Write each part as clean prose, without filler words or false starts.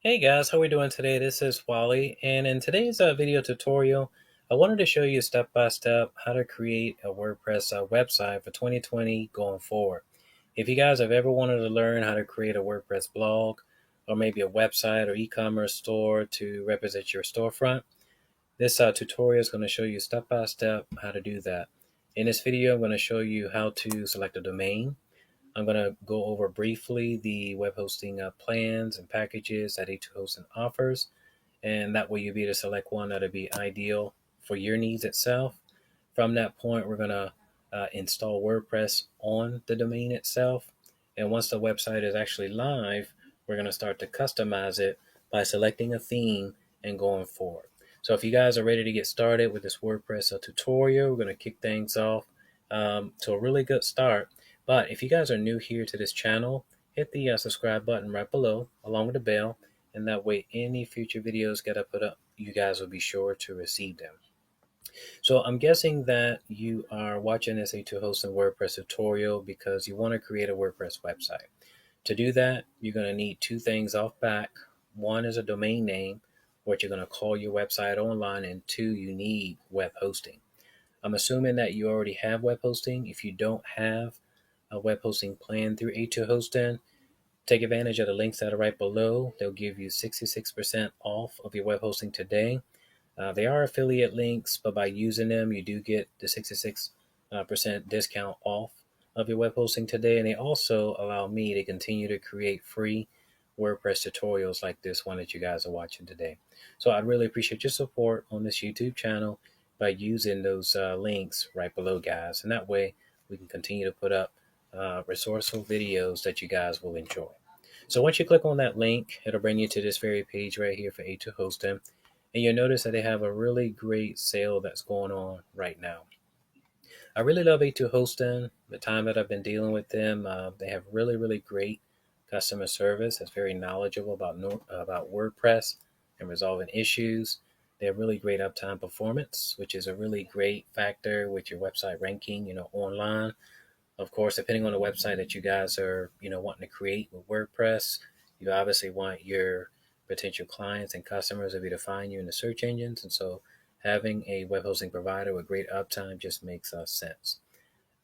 Hey guys, how we doing today? This is Wally, and in today's video tutorial, I wanted to show you step by step how to create a WordPress website for 2020 going forward. If you guys have ever wanted to learn how to create a WordPress blog, or maybe a website or e-commerce store to represent your storefront, this tutorial is going to show you step by step how to do that. In this video, I'm going to show you how to select a domain. I'm going to go over briefly the web hosting plans and packages that A2Hosting offers, and that way you'll be able to select one that'll be ideal for your needs itself. From that point, we're going to install WordPress on the domain itself. And once the website is actually live, we're going to start to customize it by selecting a theme and going forward. So if you guys are ready to get started with this WordPress tutorial, we're going to kick things off to a really good start. But if you guys are new here to this channel, hit the subscribe button right below along with the bell, and that way any future videos that I put up, you guys will be sure to receive them. So I'm guessing that you are watching this A2Hosting WordPress tutorial because you want to create a WordPress website. To do that, you're going to need two things off back. One is a domain name, what you're going to call your website online, and two, you need web hosting. I'm assuming that you already have web hosting. If you don't have a web hosting plan through A2Hosting, take advantage of the links that are right below. They'll give you 66% off of your web hosting today. They are affiliate links, but by using them, you do get the 66% discount off of your web hosting today. And they also allow me to continue to create free WordPress tutorials like this one that you guys are watching today. So I'd really appreciate your support on this YouTube channel by using those links right below, guys. And that way we can continue to put up resourceful videos that you guys will enjoy. So once you click on that link, it'll bring you to this very page right here for A2Hosting. And you'll notice that they have a really great sale that's going on right now. I really love A2Hosting. The time that I've been dealing with them, they have really, really great customer service. That's very knowledgeable about WordPress and resolving issues. They have really great uptime performance, which is a really great factor with your website ranking, online. Of course, depending on the website that you guys are, wanting to create with WordPress, you obviously want your potential clients and customers to be to find you in the search engines. And so having a web hosting provider with great uptime just makes sense.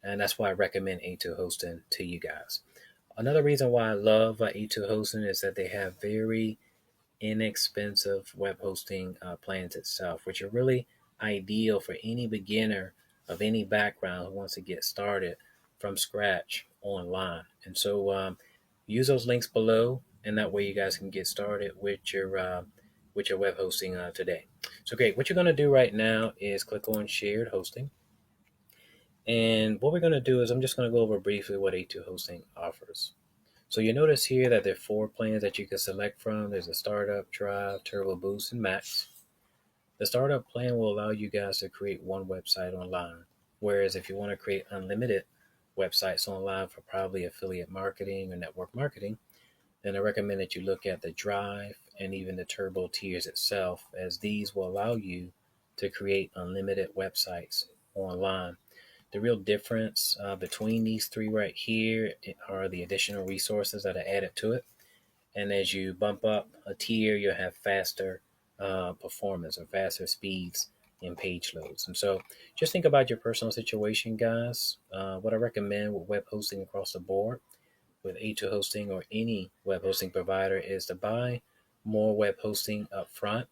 And that's why I recommend A2Hosting to you guys. Another reason why I love A2Hosting is that they have very inexpensive web hosting plans itself, which are really ideal for any beginner of any background who wants to get started from scratch online. And so use those links below, and that way you guys can get started with your web hosting today. So great. What you're going to do right now is click on shared hosting. And what we're going to do is I'm just going to go over briefly what A2Hosting offers. So you notice here that there are 4 plans that you can select from. There's a startup, drive, turbo boost, and max. The startup plan will allow you guys to create one website online. Whereas if you want to create unlimited websites online for probably affiliate marketing or network marketing, then I recommend that you look at the drive and even the turbo tiers itself, as these will allow you to create unlimited websites online. The real difference between these 3 right here are the additional resources that are added to it. And as you bump up a tier, you'll have faster performance or faster speeds in page loads. And so just think about your personal situation, guys. What I recommend with web hosting across the board with A2Hosting or any web hosting provider is to buy more web hosting up front.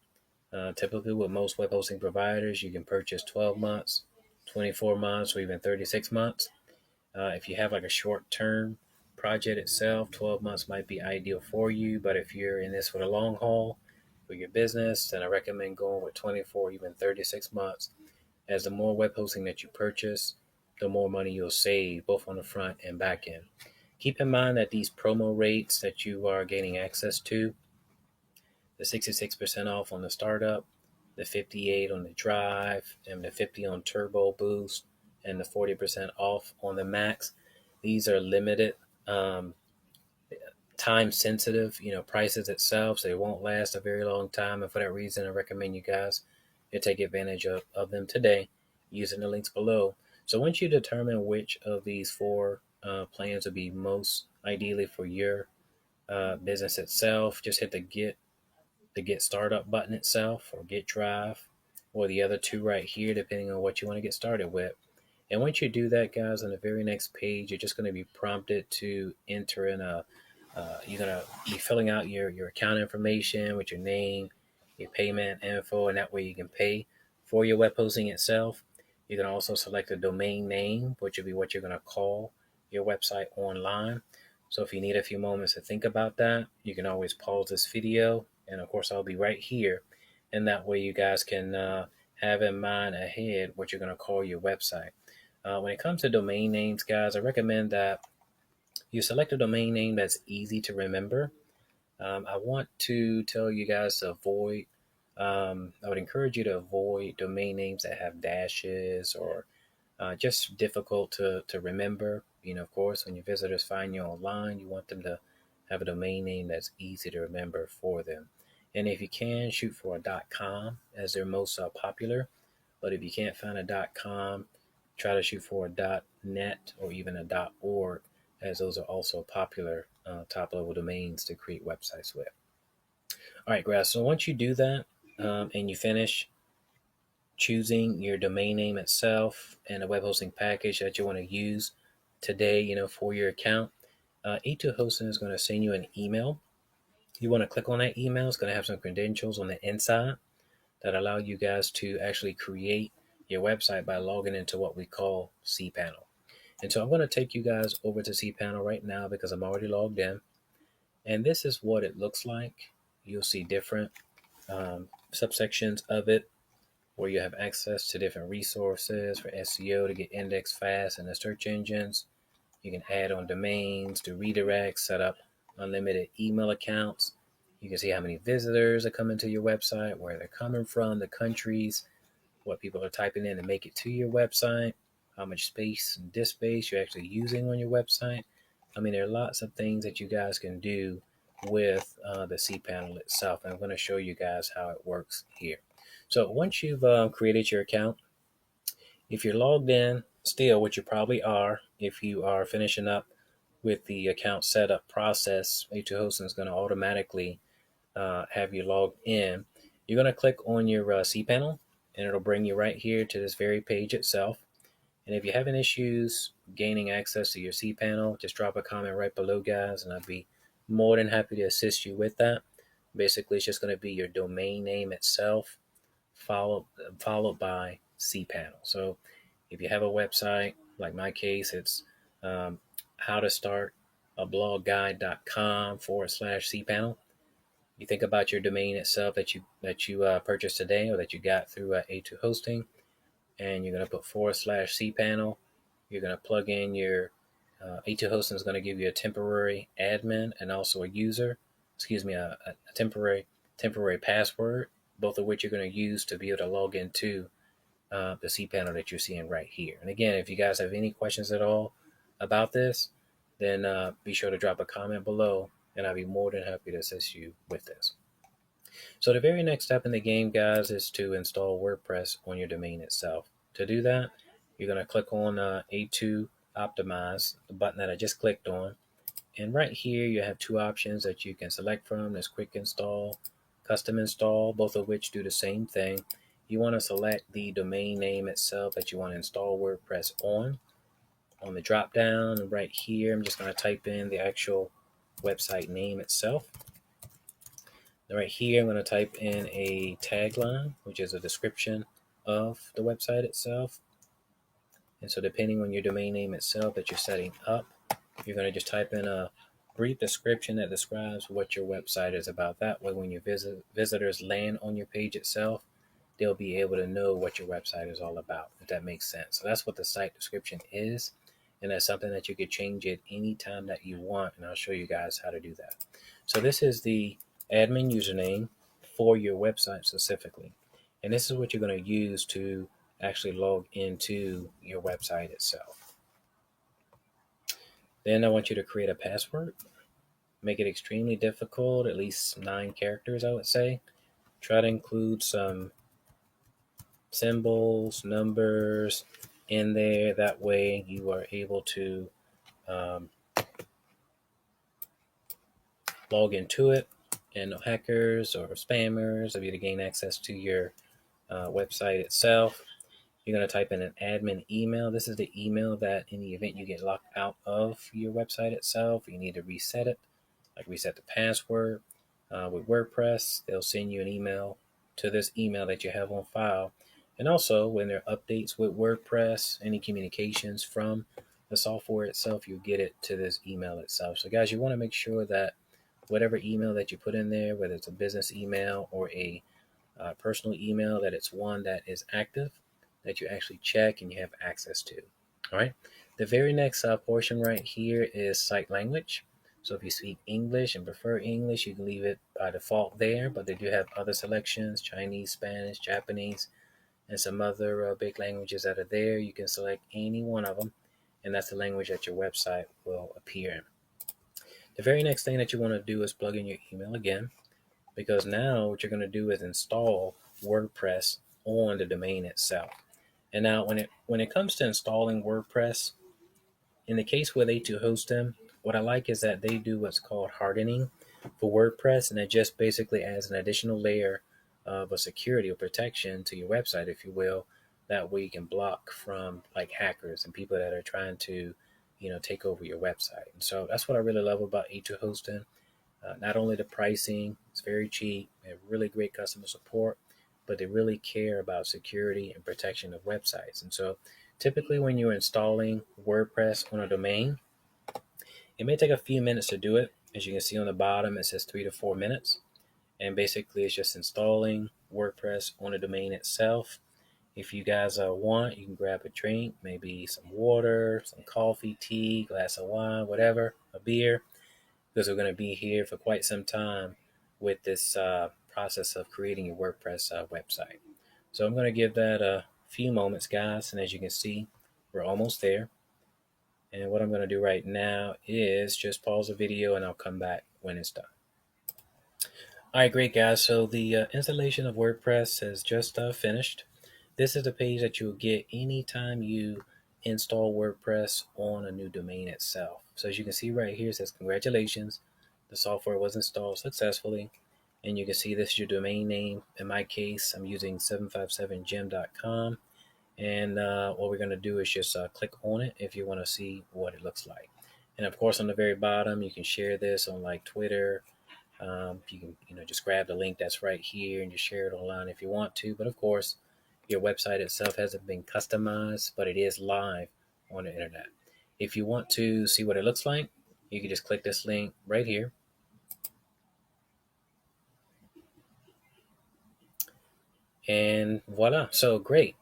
Typically, with most web hosting providers, you can purchase 12 months, 24 months, or even 36 months. If you have like a short term project itself, 12 months might be ideal for you. But if you're in this for the long haul for your business, then I recommend going with 24, even 36 months. As the more web hosting that you purchase, the more money you'll save both on the front and back end. Keep in mind that these promo rates that you are gaining access to, the 66% off on the startup, the 58 on the drive, and the 50 on turbo boost, and the 40% off on the max. These are limited, um, time sensitive, prices itself, so they won't last a very long time. And for that reason, I recommend you guys to take advantage of them today using the links below. So once you determine which of these 4 plans would be most ideally for your business itself, just hit the get the Get Startup button itself, or Get Drive, or the other two right here, depending on what you want to get started with. And once you do that, guys, on the very next page, you're just going to be prompted to enter in you're going to be filling out your account information with your name, your payment info, and that way you can pay for your web hosting itself. You can also select a domain name, which will be what you're going to call your website online. So if you need a few moments to think about that, you can always pause this video. And of course, I'll be right here. And that way you guys can have in mind ahead what you're going to call your website. When it comes to domain names, guys, I recommend that you select a domain name that's easy to remember. I want to tell you guys to avoid, I would encourage you to avoid domain names that have dashes or just difficult to remember. Of course, when your visitors find you online, you want them to have a domain name that's easy to remember for them. And if you can, shoot for a .com as they're most popular. But if you can't find a .com, try to shoot for a .net or even a .org, as those are also popular top level domains to create websites with. All right, guys. So once you do that and you finish choosing your domain name itself and a web hosting package that you want to use today, for your account, A2 Hosting is going to send you an email. You want to click on that email. It's going to have some credentials on the inside that allow you guys to actually create your website by logging into what we call cPanel. And so I'm going to take you guys over to cPanel right now because I'm already logged in. And this is what it looks like. You'll see different subsections of it where you have access to different resources for SEO to get indexed fast in the search engines. You can add on domains, do redirects, set up unlimited email accounts. You can see how many visitors are coming to your website, where they're coming from, the countries, what people are typing in to make it to your website, how much space and disk space you're actually using on your website. I mean, there are lots of things that you guys can do with the cPanel itself. And I'm going to show you guys how it works here. So once you've created your account, if you're logged in still, which you probably are, if you are finishing up with the account setup process, A2 Hosting is going to automatically have you logged in. You're going to click on your cPanel, and it'll bring you right here to this very page itself. And if you're having issues gaining access to your cPanel, just drop a comment right below, guys, and I'd be more than happy to assist you with that. Basically, it's just going to be your domain name itself, followed by cPanel. So if you have a website, like my case, it's how to start a blogguide.com/cPanel. You think about your domain itself that you purchased today or that you got through A2 Hosting, and you're going to put /cPanel. You're going to plug in your A2 Hosting is going to give you a temporary admin and also a user, a temporary password, both of which you're going to use to be able to log into the cPanel that you're seeing right here. And again, if you guys have any questions at all about this, then be sure to drop a comment below, and I'll be more than happy to assist you with this. So the very next step in the game, guys, is to install WordPress on your domain itself. To do that, you're going to click on A2 Optimize, the button that I just clicked on. And right here, you have two options that you can select from. There's Quick Install, Custom Install, both of which do the same thing. You want to select the domain name itself that you want to install WordPress on. On the drop down right here, I'm just going to type in the actual website name itself. Now right here, I'm going to type in a tagline, which is a description of the website itself. And so depending on your domain name itself that you're setting up, you're going to just type in a brief description that describes what your website is about. That way, when your visitors land on your page itself, they'll be able to know what your website is all about, if that makes sense. So that's what the site description is. And that's something that you could change at any time that you want. And I'll show you guys how to do that. So this is the admin username for your website specifically. And this is what you're going to use to actually log into your website itself. Then I want you to create a password. Make it extremely difficult, at least 9 characters, I would say. Try to include some symbols, numbers in there. That way you are able to log into it. and no hackers or spammers will be able to gain access to your website itself. You're going to type in an admin email. This is the email that in the event you get locked out of your website itself, you need to reset it, like reset the password. With WordPress, they'll send you an email to this email that you have on file. And also, when there are updates with WordPress, any communications from the software itself, you'll get it to this email itself. So, guys, you want to make sure that whatever email that you put in there, whether it's a business email or a personal email, that it's one that is active, that you actually check and you have access to. All right. The very next portion right here is site language. So if you speak English and prefer English, you can leave it by default there, but they do have other selections: Chinese, Spanish, Japanese, and some other big languages that are there. You can select any one of them, and that's the language that your website will appear in. The very next thing that you want to do is plug in your email again, because now what you're going to do is install WordPress on the domain itself. And now when it comes to installing WordPress, in the case where they to host them, what I like is that they do what's called hardening for WordPress, and it just basically adds an additional layer of a security or protection to your website, if you will. That way you can block from like hackers and people that are trying to, take over your website. And so that's what I really love about A2 hosting. Not only the pricing, it's very cheap, they have really great customer support, but they really care about security and protection of websites. And so typically when you're installing WordPress on a domain, it may take a few minutes to do it. As you can see on the bottom, it says 3 to 4 minutes. And basically it's just installing WordPress on the domain itself. If you guys want, you can grab a drink, maybe some water, some coffee, tea, glass of wine, whatever, a beer, because we're going to be here for quite some time with this process of creating your WordPress website. So I'm going to give that a few moments, guys. And as you can see, we're almost there. And what I'm going to do right now is just pause the video and I'll come back when it's done. All right, great, guys. So the installation of WordPress has just finished. This is the page that you'll get anytime you install WordPress on a new domain itself. So as you can see right here, it says congratulations, the software was installed successfully. And you can see this is your domain name. In my case, I'm using 757gem.com. And what we're going to do is just click on it if you want to see what it looks like. And of course, on the very bottom, you can share this on like Twitter. You can just grab the link that's right here and just share it online if you want to. But of course, your website itself hasn't been customized, but it is live on the internet. If you want to see what it looks like, you can just click this link right here. And voila. So great.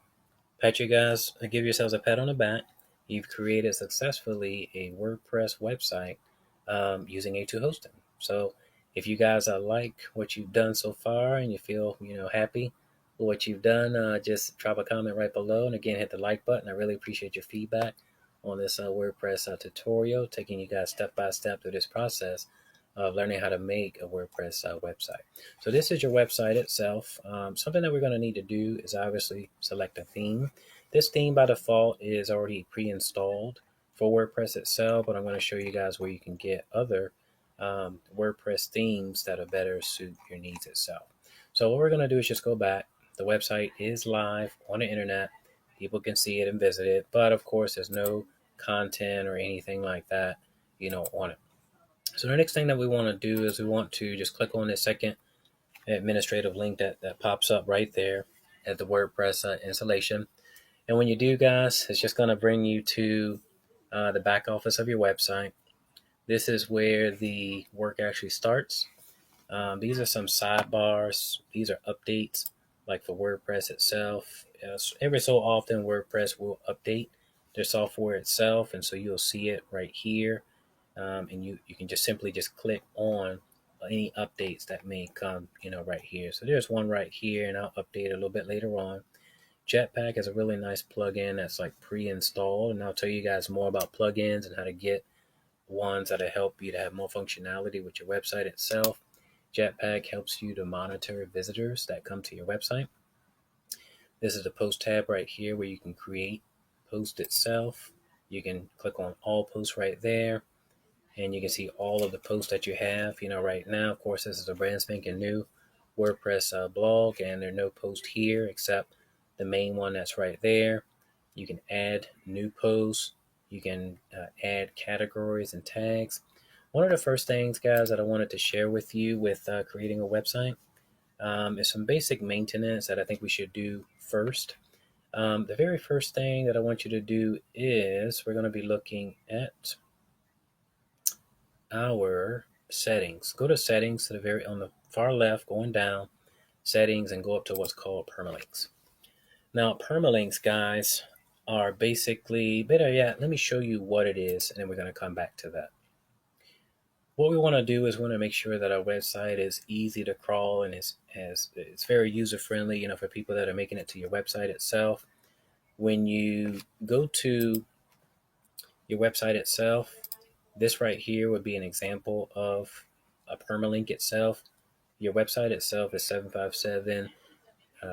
Pat you guys, give yourselves a pat on the back. You've created successfully a WordPress website using A2 hosting. So if you guys like what you've done so far and you feel happy with what you've done, just drop a comment right below. And again, hit the like button. I really appreciate your feedback on this WordPress tutorial, taking you guys step by step through this process of learning how to make a WordPress website. So this is your website itself. Something that we're going to need to do is obviously select a theme. This theme by default is already pre-installed for WordPress itself, but I'm going to show you guys where you can get other WordPress themes that are better suit your needs itself. So what we're going to do is just go back. The website is live on the internet. People can see it and visit it, but of course there's no content or anything like that, on it. So the next thing that we want to do is we want to just click on this second administrative link that pops up right there at the WordPress installation. And when you do, guys, it's just going to bring you to the back office of your website. This is where the work actually starts. These are some sidebars. These are updates, like for WordPress itself. Every so often, WordPress will update their software itself, and so you'll see it right here. And you can just simply just click on any updates that may come, right here. So there's one right here, and I'll update it a little bit later on. Jetpack is a really nice plugin that's like pre-installed, and I'll tell you guys more about plugins and how to get ones that'll help you to have more functionality with your website itself. Jetpack helps you to monitor visitors that come to your website. This is the post tab right here where you can create post itself. You can click on all posts right there. and you can see all of the posts that you have. Right now, of course, this is a brand spanking new WordPress blog, and there are no posts here except the main one that's right there. You can add new posts. You can add categories and tags. One of the first things, guys, that I wanted to share with you with creating a website is some basic maintenance that I think we should do first. The very first thing that I want you to do is we're going to be looking at our settings. Go to settings to the very on the far left, going down, settings, and go up to what's called permalinks. Now, permalinks, guys, are basically, better yet, let me show you what it is, and then we're going to come back to that. What we want to do is we want to make sure that our website is easy to crawl and it's very user friendly, for people that are making it to your website itself. When you go to your website itself, this right here would be an example of a permalink itself. Your website itself is 757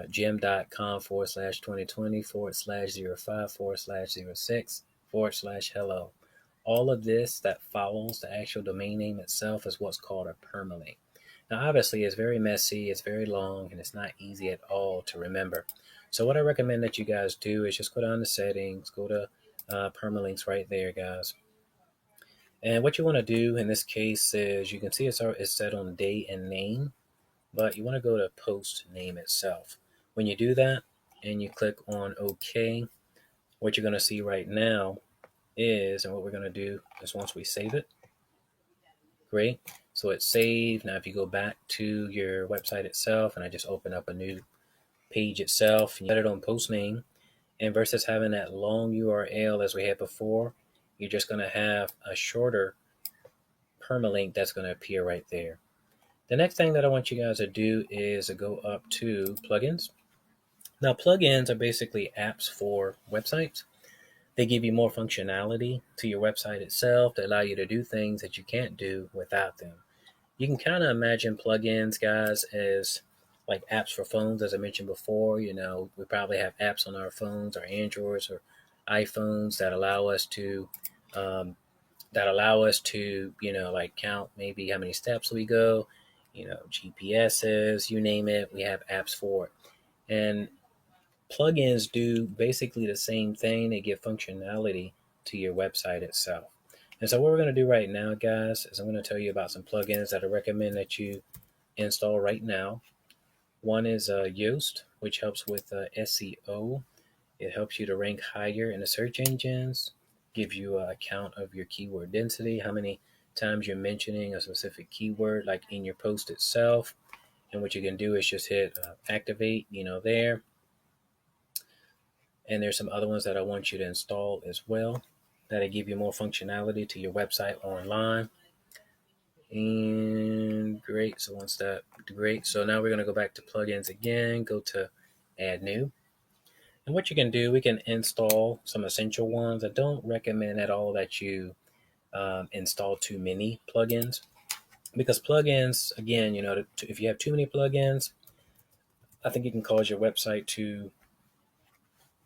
gem.com/2020/05/06/hello. All of this that follows the actual domain name itself is what's called a permalink. Now, obviously, it's very messy, it's very long, and it's not easy at all to remember. So what I recommend that you guys do is just go down to settings, go to permalinks right there, guys. And what you want to do in this case is you can see it's set on date and name, but you want to go to post name itself. When you do that and you click on OK, what you're going to see right now is, and what we're going to do is once we save it, great. So it's saved. Now if you go back to your website itself, and I just open up a new page itself, you set it on post name, and versus having that long URL as we had before, you're just going to have a shorter permalink that's going to appear right there. The next thing that I want you guys to do is to go up to plugins. Now, plugins are basically apps for websites. They give you more functionality to your website itself to allow you to do things that you can't do without them. You can kind of imagine plugins, guys, as like apps for phones, as I mentioned before. We probably have apps on our phones, our Androids or iPhones that allow us to like count maybe how many steps we go, GPSs, you name it, we have apps for it. And plugins do basically the same thing. They give functionality to your website itself. And so what we're going to do right now, guys, is I'm going to tell you about some plugins that I recommend that you install right now. One is Yoast, which helps with SEO. It helps you to rank higher in the search engines, gives you a count of your keyword density, how many times you're mentioning a specific keyword, like in your post itself. And what you can do is just hit activate, there. And there's some other ones that I want you to install as well that'll give you more functionality to your website online. And great. So once that, great. So now we're going to go back to plugins again, go to add new. And what you can do, we can install some essential ones. I don't recommend at all that you install too many plugins, because plugins, again, if you have too many plugins, I think it can cause your website to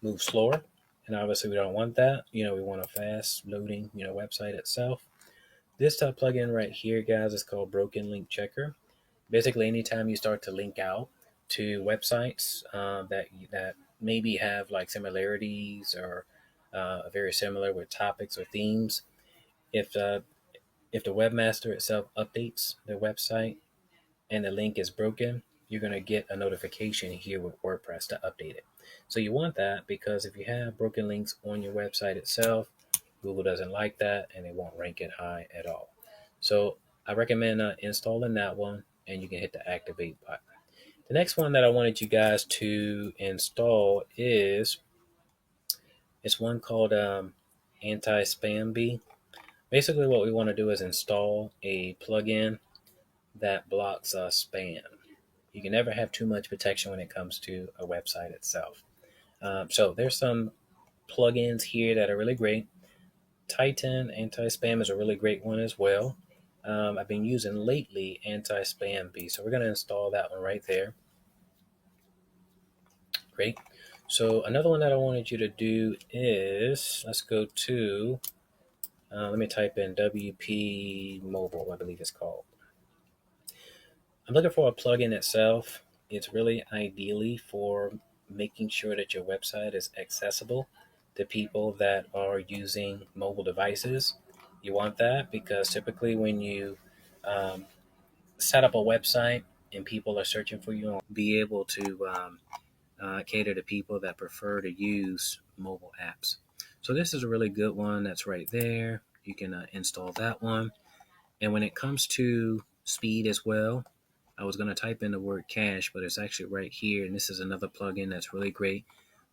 move slower. And obviously we don't want that. We want a fast loading, website itself. This type plugin right here, guys, is called Broken Link Checker. Basically, anytime you start to link out to websites that maybe have like similarities or very similar with topics or themes, if the webmaster itself updates their website and the link is broken, you're going to get a notification here with WordPress to update it. So you want that, because if you have broken links on your website itself, Google doesn't like that and it won't rank it high at all. So I recommend installing that one, and you can hit the activate button. The next one that I wanted you guys to install is it's one called Anti-Spam Bee. Basically, what we want to do is install a plugin that blocks spam. You can never have too much protection when it comes to a website itself. So there's some plugins here that are really great. Titan Anti-Spam is a really great one as well. I've been using lately Anti-Spam Bee, so we're going to install that one right there. Great. So another one that I wanted you to do is, let's go to Let me type in WP Mobile, I believe it's called. I'm looking for a plugin itself. It's really ideally for making sure that your website is accessible to people that are using mobile devices. You want that because typically when you um, set up a website and people are searching for you, be able to cater to people that prefer to use mobile apps. So this is a really good one that's right there. You can install that one. And when it comes to speed as well, I was going to type in the word cache, but it's actually right here. And this is another plugin that's really great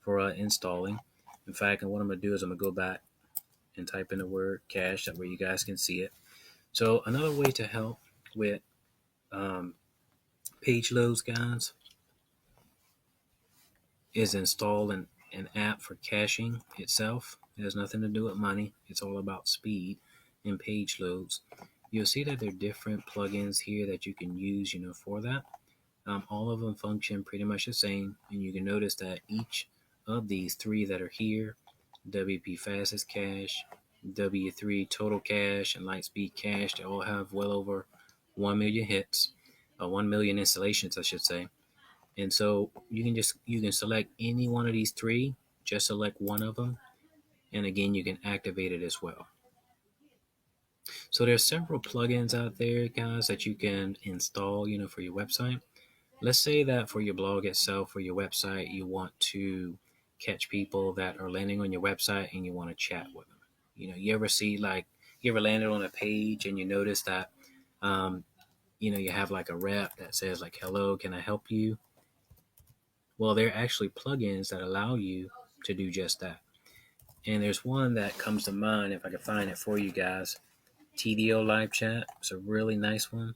for installing. In fact, and what I'm going to do is I'm going to go back and type in the word cache. That way you guys can see it. So another way to help with um, page loads, guys, is install an app for caching itself. It has nothing to do with money. It's all about speed and page loads. You'll see that there are different plugins here that you can use, for that. All of them function pretty much the same, and you can notice that each of these three that are here, WP Fastest Cache, W3 Total Cache, and Lightspeed Cache, they all have well over 1 million hits, 1 million installations, I should say. And so you can select any one of these three, just select one of them, and again you can activate it as well. So there's several plugins out there, guys, that you can install, for your website. Let's say that for your blog itself or your website, you want to catch people that are landing on your website and you want to chat with them. You ever landed on a page and you notice that, you have like a rep that says like, "Hello, can I help you?" Well, there are actually plugins that allow you to do just that. And there's one that comes to mind, if I can find it for you guys. TDO Live Chat. It's a really nice one.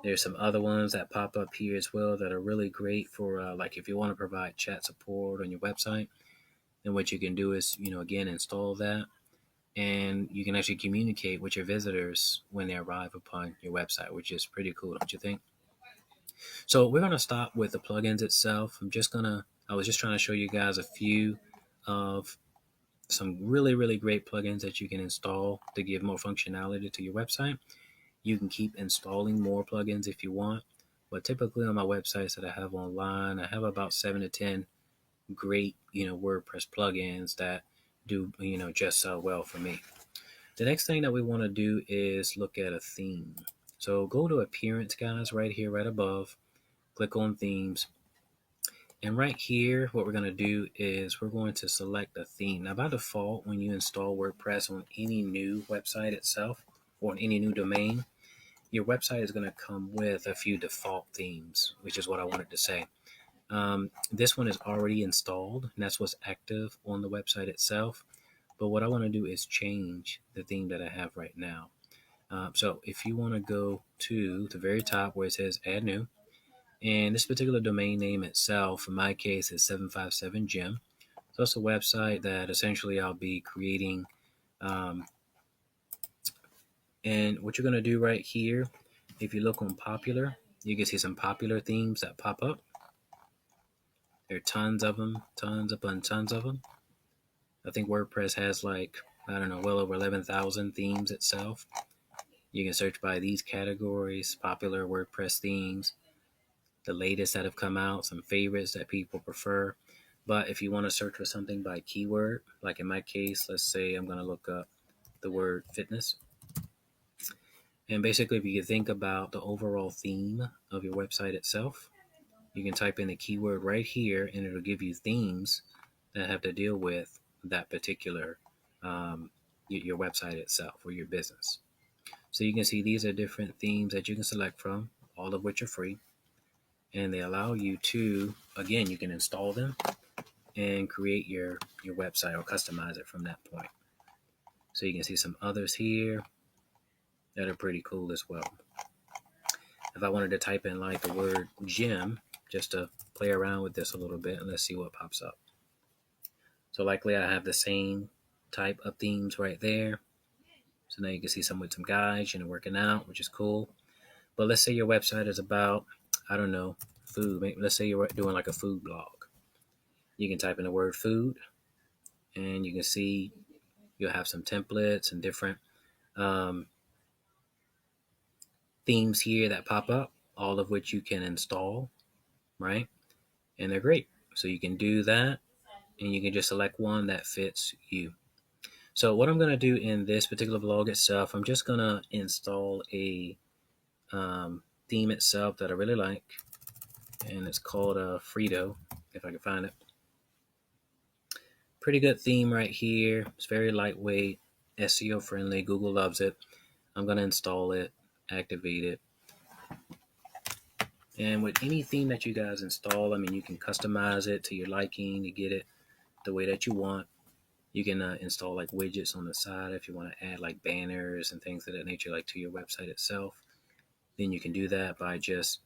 There's some other ones that pop up here as well that are really great for like if you want to provide chat support on your website. Then what you can do is, again, install that, and you can actually communicate with your visitors when they arrive upon your website, which is pretty cool, don't you think? So we're gonna stop with the plugins itself. I was just trying to show you guys a few of some really, really great plugins that you can install to give more functionality to your website. You can keep installing more plugins if you want, but typically on my websites that I have online, I have about 7 to 10 great, WordPress plugins that do, just well for me. The next thing that we want to do is look at a theme. So go to Appearance, guys, right here, right above. Click on Themes. And right here, what we're going to do is we're going to select a theme. Now, by default, when you install WordPress on any new website itself or on any new domain, your website is going to come with a few default themes, which is what I wanted to say. This one is already installed, and that's what's active on the website itself. But what I want to do is change the theme that I have right now. So if you want to go to the very top where it says Add New, and this particular domain name itself, in my case, is 757gem. So it's a website that essentially I'll be creating. And what you're going to do right here, if you look on popular, you can see some popular themes that pop up. There are tons of them, tons upon tons of them. I think WordPress has well over 11,000 themes itself. You can search by these categories: popular WordPress themes, the latest that have come out, some favorites that people prefer. But if you want to search for something by keyword, like in my case, let's say I'm going to look up the word fitness. And basically, if you think about the overall theme of your website itself, you can type in the keyword right here and it'll give you themes that have to deal with that particular your website itself or your business. So you can see these are different themes that you can select from, all of which are free. And they allow you to, again, you can install them and create your website or customize it from that point. So you can see some others here that are pretty cool as well. If I wanted to type in like the word gym, just to play around with this a little bit, and let's see what pops up. So likely I have the same type of themes right there. So now you can see some with some guys, working out, which is cool. But let's say your website is about, I don't know, food. Let's say you're doing like a food blog. You can type in the word food, and you can see You'll have some templates and different um, themes here that pop up, all of which you can install, right? And they're great. So you can do that, and you can just select one that fits you. So what I'm going to do in this particular vlog itself, I'm just going to install a theme itself that I really like, and it's called Frito, if I can find it. Pretty good theme right here. It's very lightweight, SEO friendly. Google loves it. I'm going to install it, activate it. And with any theme that you guys install, I mean, you can customize it to your liking to get it the way that you want. You can install like widgets on the side if you want to add like banners and things of that nature, like to your website itself. Then you can do that by just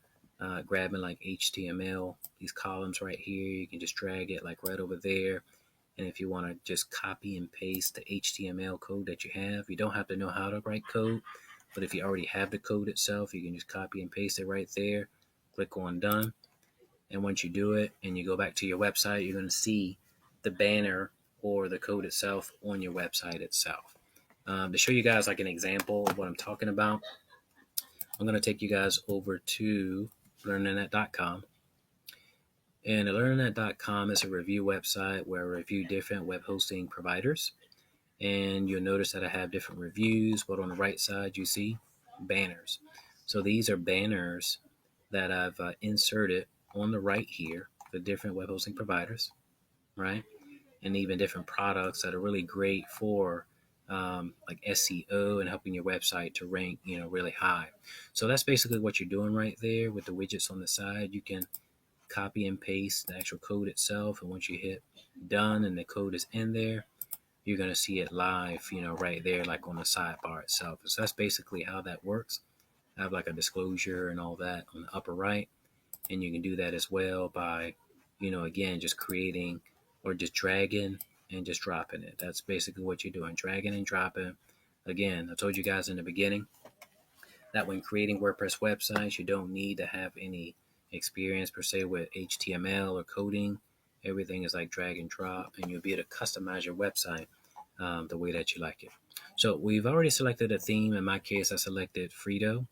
grabbing like HTML, these columns right here. You can just drag it like right over there. And if you want to just copy and paste the HTML code that you have, you don't have to know how to write code, but if you already have the code itself, you can just copy and paste it right there. Click on done. And once you do it and you go back to your website, you're going to see the banner or the code itself on your website itself. To show you guys like an example of what I'm talking about, I'm going to take you guys over to learningnetnet.com. And learningnetnet.com is a review website where I review different web hosting providers. And you'll notice that I have different reviews, but on the right side you see banners. So these are banners that I've inserted on the right here for different web hosting providers, right? And even different products that are really great for like SEO and helping your website to rank, really high. So that's basically what you're doing right there with the widgets on the side. You can copy and paste the actual code itself, and once you hit done and the code is in there, you're going to see it live, right there, like on the sidebar itself. So that's basically how that works. I have like a disclosure and all that on the upper right. And you can do that as well by, again, just creating or just dragging and just dropping it. That's basically what you're doing, dragging and dropping. Again, I told you guys in the beginning that when creating WordPress websites, you don't need to have any experience per se with HTML or coding. Everything is like drag and drop, and you'll be able to customize your website the way that you like it. So we've already selected a theme. In my case, I selected Frito.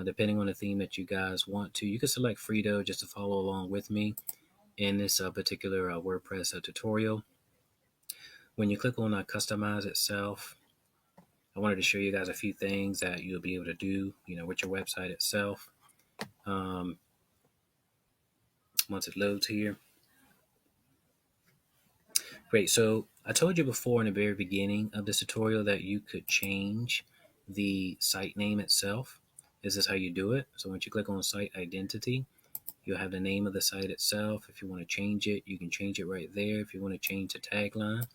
Depending on the theme that you guys want to, you can select Frito just to follow along with me in this particular WordPress tutorial. When you click on Customize itself, I wanted to show you guys a few things that you'll be able to do, with your website itself. Once it loads here. Great. So I told you before in the very beginning of this tutorial that you could change the site name itself. This is how you do it. So once you click on site identity, you'll have the name of the site itself. If you want to change it, you can change it right there. If you want to change the tagline,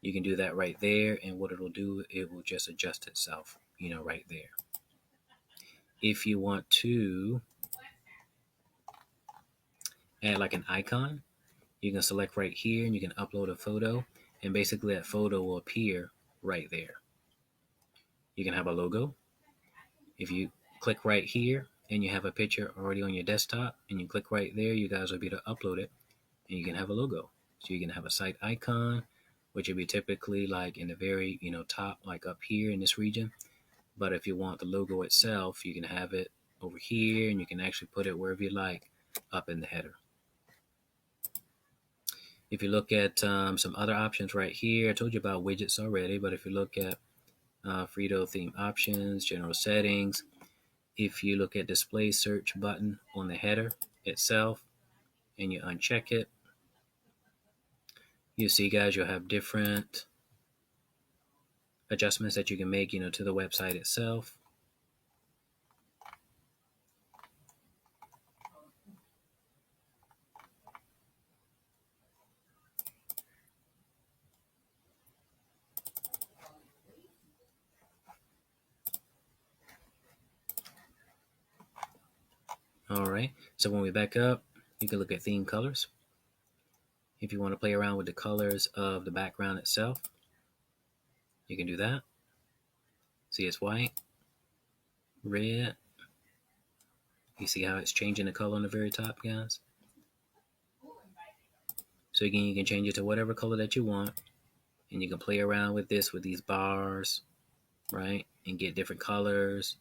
you can do that right there. And what it'll do, it will just adjust itself, right there. If you want to add like an icon, you can select right here and you can upload a photo, and basically that photo will appear right there. You can have a logo. If you click right here and you have a picture already on your desktop and you click right there, you guys will be able to upload it and you can have a logo. So you can have a site icon, which would be typically like in the very, top, like up here in this region. But if you want the logo itself, you can have it over here and you can actually put it wherever you like up in the header. If you look at some other options right here, I told you about widgets already, but if you look at Frito theme options, general settings, if you look at display search button on the header itself and you uncheck it, you see guys, you'll have different adjustments that you can make, to the website itself. All right, so when we back up, you can look at theme colors. If you want to play around with the colors of the background itself, you can do that. See, it's white, red. You see how it's changing the color on the very top, guys? So again, you can change it to whatever color that you want. And you can play around with this with these bars, right? And get different colors.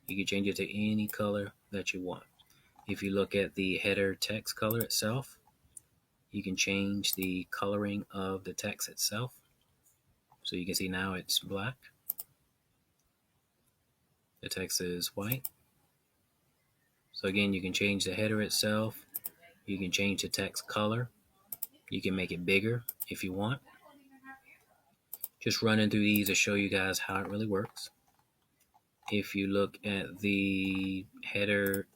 You can change it to any color that you want. If you look at the header text color itself, you can change the coloring of the text itself. So you can see now it's black. The text is white. So again, you can change the header itself. You can change the text color. You can make it bigger if you want. Just running through these to show you guys how it really works. If you look at the header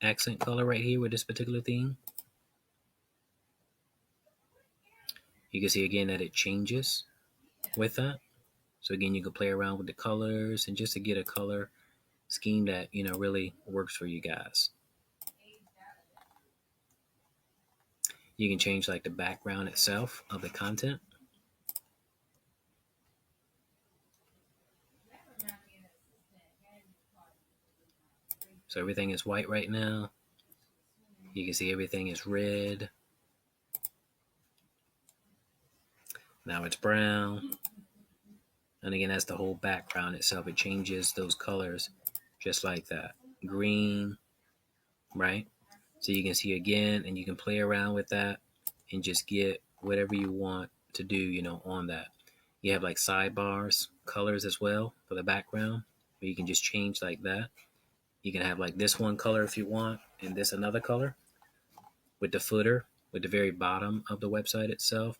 accent color right here with this particular theme, you can see again that it changes with that. So again, you can play around with the colors and just to get a color scheme that, really works for you guys. You can change like the background itself of the content. So everything is white right now. You can see everything is red. Now it's brown. And again, that's the whole background itself. It changes those colors just like that. Green, right? So you can see again, and you can play around with that and just get whatever you want to do, on that. You have like sidebars, colors as well for the background, where you can just change like that. You can have like this one color if you want, and this another color. With the footer, with the very bottom of the website itself,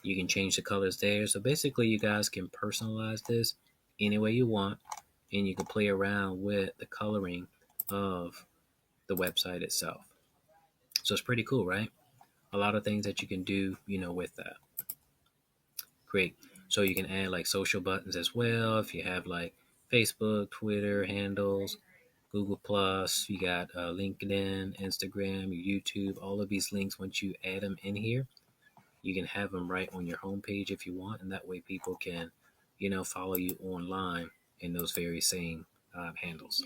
you can change the colors there. So basically, you guys can personalize this any way you want, and you can play around with the coloring of the website itself. So it's pretty cool, right? A lot of things that you can do, with that. Great. So you can add like social buttons as well. If you have like Facebook, Twitter handles, Google Plus, you got LinkedIn, Instagram, your YouTube, all of these links. Once you add them in here, you can have them right on your homepage if you want, and that way people can, follow you online in those very same handles.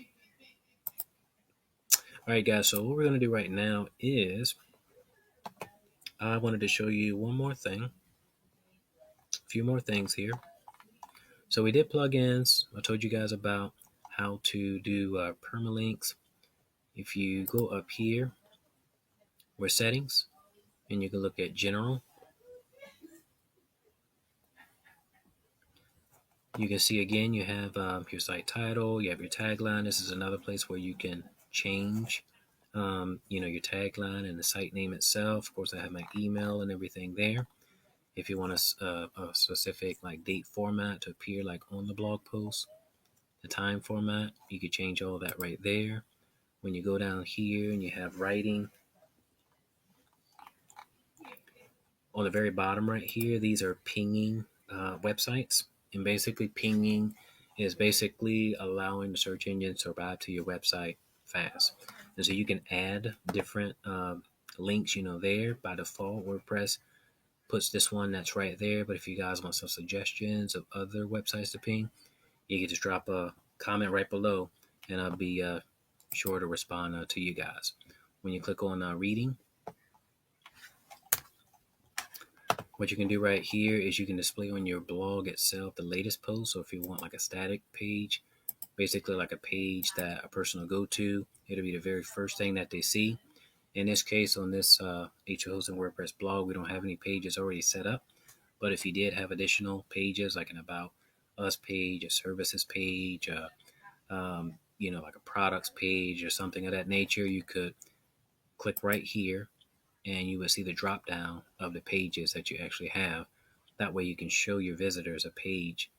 All right, guys. So what we're gonna do right now is I wanted to show you one more thing, a few more things here. So we did plugins. I told you guys about how to do permalinks. If you go up here, where settings, and you can look at general, you can see again you have your site title, you have your tagline. This is another place where you can change, your tagline and the site name itself. Of course, I have my email and everything there. If you want a specific like date format to appear like on the blog post, the time format, you could change all that right there. When you go down here and you have writing, on the very bottom right here, these are pinging websites. And basically pinging is basically allowing the search engines to arrive to your website fast. And so you can add different links, there. By default, WordPress puts this one that's right there. But if you guys want some suggestions of other websites to ping, you can just drop a comment right below, and I'll be sure to respond to you guys. When you click on reading, what you can do right here is you can display on your blog itself the latest post. So if you want like a static page, basically like a page that a person will go to, it'll be the very first thing that they see. In this case, on this HO Hosting WordPress blog, we don't have any pages already set up. But if you did have additional pages, like an About Us page, a services page, like a products page or something of that nature, you could click right here and you will see the drop down of the pages that you actually have. That way you can show your visitors a page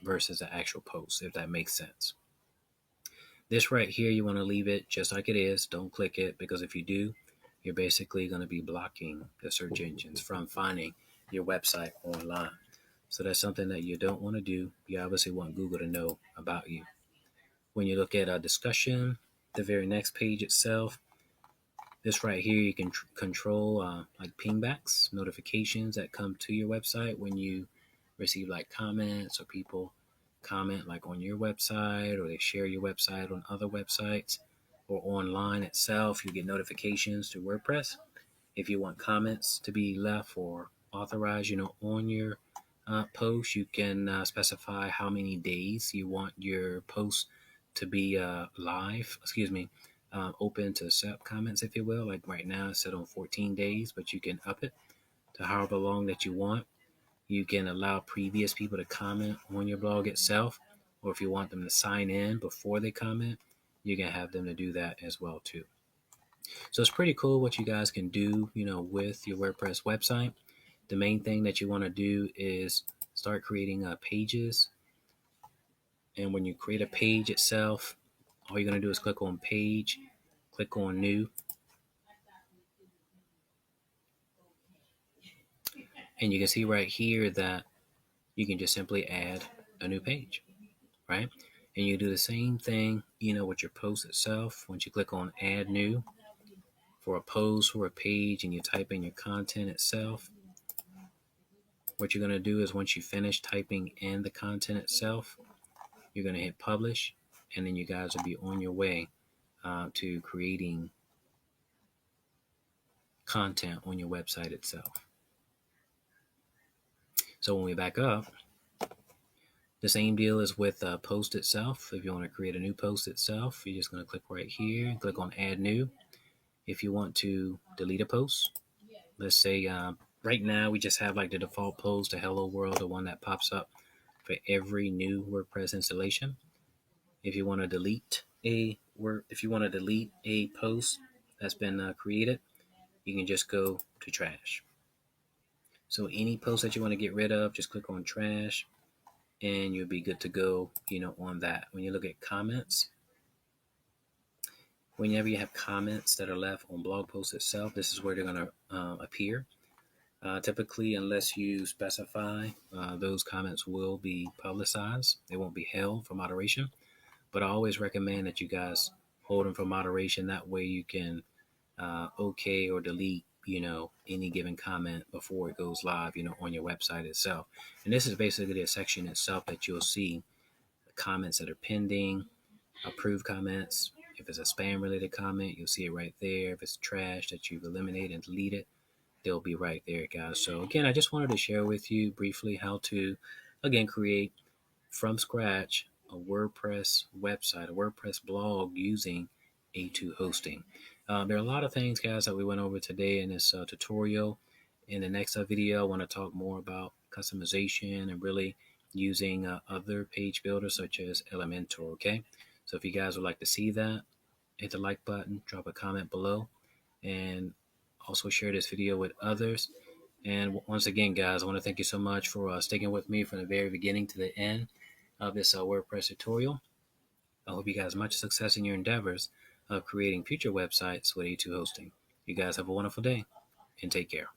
versus an actual post, if that makes sense. This right here, you want to leave it just like it is. Don't click it, because if you do, you're basically going to be blocking the search engines from finding your website online. So that's something that you don't want to do. You obviously want Google to know about you. When you look at a discussion, the very next page itself, this right here, you can control like pingbacks, notifications that come to your website when you receive like comments or people comment like on your website, or they share your website on other websites or online itself. You get notifications to WordPress. If you want comments to be left or authorize, on your post. You can specify how many days you want your post to be open to accept comments, if you will. Like right now, it's set on 14 days, but you can up it to however long that you want. You can allow previous people to comment on your blog itself, or if you want them to sign in before they comment, you can have them to do that as well too. So it's pretty cool what you guys can do, with your WordPress website. The main thing that you want to do is start creating pages. And when you create a page itself, all you're going to do is click on page, click on new, and you can see right here that you can just simply add a new page, right? And you do the same thing, with your post itself. Once you click on add new for a post or a page and you type in your content itself, what you're going to do is once you finish typing in the content itself, you're going to hit publish, and then you guys will be on your way to creating content on your website itself. So when we back up, the same deal is with post itself. If you want to create a new post itself, you're just going to click right here and click on add new. If you want to delete a post, let's say right now we just have like the default post, the hello world, the one that pops up for every new WordPress installation. If you want to delete a post that's been created, you can just go to trash. So any post that you want to get rid of, just click on trash, and you'll be good to go, on that. When you look at comments, whenever you have comments that are left on blog posts itself, this is where they're going to appear. Typically, unless you specify, those comments will be publicized. They won't be held for moderation. But I always recommend that you guys hold them for moderation. That way you can okay or delete, any given comment before it goes live, on your website itself. And this is basically a section itself that you'll see the comments that are pending, approved comments. If it's a spam related comment, you'll see it right there. If it's trash that you've eliminated and deleted, they'll be right there, guys. So again, I just wanted to share with you briefly how to, again, create from scratch a WordPress website, a WordPress blog using A2 hosting. There are a lot of things, guys, that we went over today in this tutorial. In the next video, I want to talk more about customization and really using other page builders such as Elementor, okay? So if you guys would like to see that, hit the like button, drop a comment below, and also share this video with others. And once again, guys, I want to thank you so much for sticking with me from the very beginning to the end of this WordPress tutorial. I hope you guys much success in your endeavors of creating future websites with A2 hosting. You guys have a wonderful day and take care.